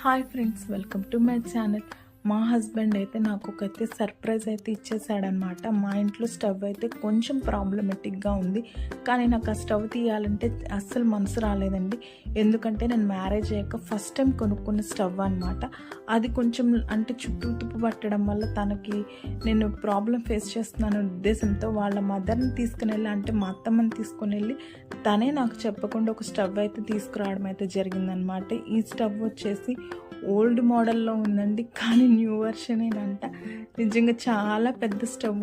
Hi friends, welcome to my channel. మా husband అయితే నాకు ఒకైతే సర్ప్రైజ్ అయితే ఇచ్చేసాడనమాట. మా ఇంట్లో స్టవ్ అయితే కొంచెం ప్రాబ్లమెటిక్గా ఉంది, కానీ నాకు ఆ స్టవ్ తీయాలంటే అస్సలు మనసు రాలేదండి. ఎందుకంటే నేను మ్యారేజ్ అయ్యాక ఫస్ట్ టైం కొనుక్కున్న స్టవ్ అనమాట. అది కొంచెం అంటే చుట్టూ తుప్పు పట్టడం వల్ల తనకి నేను ప్రాబ్లం ఫేస్ చేస్తున్నాను ఉద్దేశంతో వాళ్ళ మదర్ని తీసుకుని వెళ్ళి, అంటే మా అత్తమ్మని తీసుకుని వెళ్ళి తనే నాకు చెప్పకుండా ఒక స్టవ్ అయితే తీసుకురావడం అయితే జరిగిందనమాట. ఈ స్టవ్ వచ్చేసి ఓల్డ్ మోడల్లో ఉందండి, కానీ న్యూ వర్షనేనంట. నిజంగా చాలా పెద్ద స్టవ్,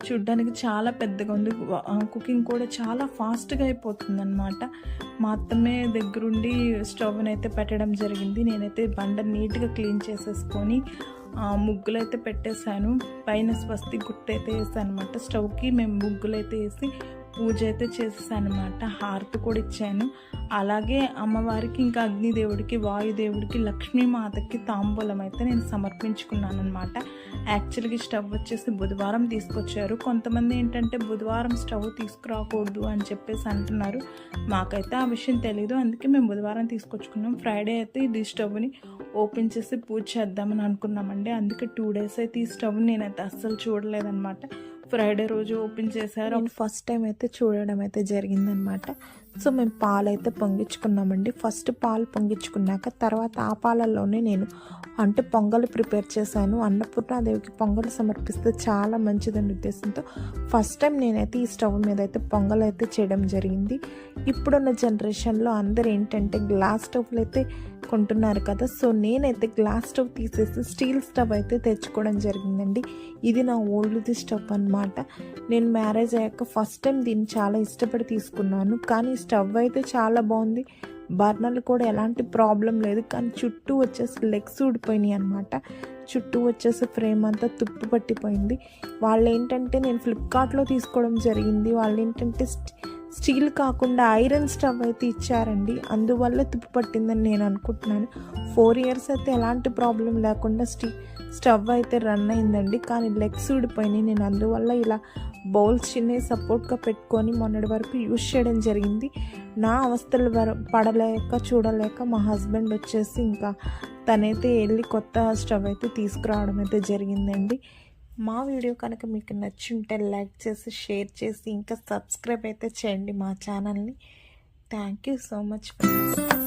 చూడ్డానికి చాలా పెద్దగా ఉంది. కుకింగ్ కూడా చాలా ఫాస్ట్గా అయిపోతుందన్నమాట. మా అత్తమ్మే దగ్గరుండి స్టవ్ని అయితే పెట్టడం జరిగింది. నేనైతే బండ నీట్గా క్లీన్ చేసేసుకొని ముగ్గులు అయితే పెట్టేశాను. పైన స్వస్తి గుర్తు అయితే వేసాను అనమాట. స్టవ్కి మేము ముగ్గులు అయితే వేసి పూజ అయితే చేసేసాను అనమాట. హారతి కూడా ఇచ్చాను. అలాగే అమ్మవారికి, ఇంకా అగ్నిదేవుడికి, వాయుదేవుడికి, లక్ష్మీమాతకి తాంబూలం అయితే నేను సమర్పించుకున్నాను అనమాట. యాక్చువల్గా స్టవ్ వచ్చేసి బుధవారం తీసుకొచ్చారు. కొంతమంది ఏంటంటే బుధవారం స్టవ్ తీసుకురాకూడదు అని చెప్పేసి అంటున్నారు. మాకైతే ఆ విషయం తెలీదు, అందుకే మేము బుధవారం తీసుకొచ్చుకున్నాం. ఫ్రైడే అయితే ఇది స్టవ్ని ఓపెన్ చేసి పూజ చేద్దామని అనుకున్నామండి. అందుకే 2 days అయితే ఈ స్టవ్ని నేనైతే అస్సలు చూడలేదన్నమాట. ఫ్రైడే రోజు ఓపెన్ చేశారు. ఫస్ట్ టైం అయితే చూడడం అయితే జరిగిందనమాట. సో మేము పాలైతే పొంగించుకున్నామండి. ఫస్ట్ పాలు పొంగించుకున్నాక తర్వాత ఆ పాలల్లోనే నేను అంటే పొంగల్ ప్రిపేర్ చేశాను. అన్నపూర్ణాదేవికి పొంగల్ సమర్పిస్తే చాలా మంచిదని ఉద్దేశంతో ఫస్ట్ టైం నేనైతే ఈ స్టవ్ మీద అయితే పొంగల్ అయితే చేయడం జరిగింది. ఇప్పుడున్న జనరేషన్లో అందరూ ఏంటంటే గ్లాస్ స్టవ్లు అయితే కొంటున్నారు కదా. సో నేనైతే గ్లాస్ స్టవ్ తీసేసి స్టీల్ స్టవ్ అయితే తెచ్చుకోవడం జరిగిందండి. ఇది నా ఓల్డ్ది స్టవ్ అనమాట. నేను మ్యారేజ్ అయ్యాక ఫస్ట్ టైం దీన్ని చాలా ఇష్టపడి తీసుకున్నాను. కానీ స్టవ్ అయితే చాలా బాగుంది. బర్నర్లు కూడా ఎలాంటి ప్రాబ్లం లేదు, కానీ చుట్టూ వచ్చేసి లెగ్స్ ఊడిపోయినాయి అనమాట. చుట్టూ వచ్చేసి ఫ్రేమ్ అంతా తుప్పు పట్టిపోయింది. వాళ్ళు ఏంటంటే నేను ఫ్లిప్కార్ట్లో తీసుకోవడం జరిగింది. వాళ్ళు ఏంటంటే స్టీల్ కాకుండా ఐరన్ స్టవ్ అయితే ఇచ్చారండి. అందువల్ల తుప్పు పట్టిందని నేను అనుకుంటున్నాను. 4 years అయితే ఎలాంటి ప్రాబ్లం లేకుండా స్టవ్ అయితే రన్ అయిందండి. కానీ లెగ్స్ ఊడిపోయినాయి. నేను అందువల్ల ఇలా బౌల్స్ చిన్న సపోర్ట్గా పెట్టుకొని మొన్నటి వరకు యూజ్ చేయడం జరిగింది. నా అవస్థలు పడలేక చూడలేక మా హస్బెండ్ వచ్చేసి ఇంకా తనైతే వెళ్ళి కొత్త స్టవ్ అయితే తీసుకురావడం అయితే జరిగిందండి. మా వీడియో కనుక మీకు నచ్చుంటే లైక్ చేసి, షేర్ చేసి, ఇంకా సబ్స్క్రైబ్ అయితే చేయండి మా ఛానల్ని. Thank you so much friends.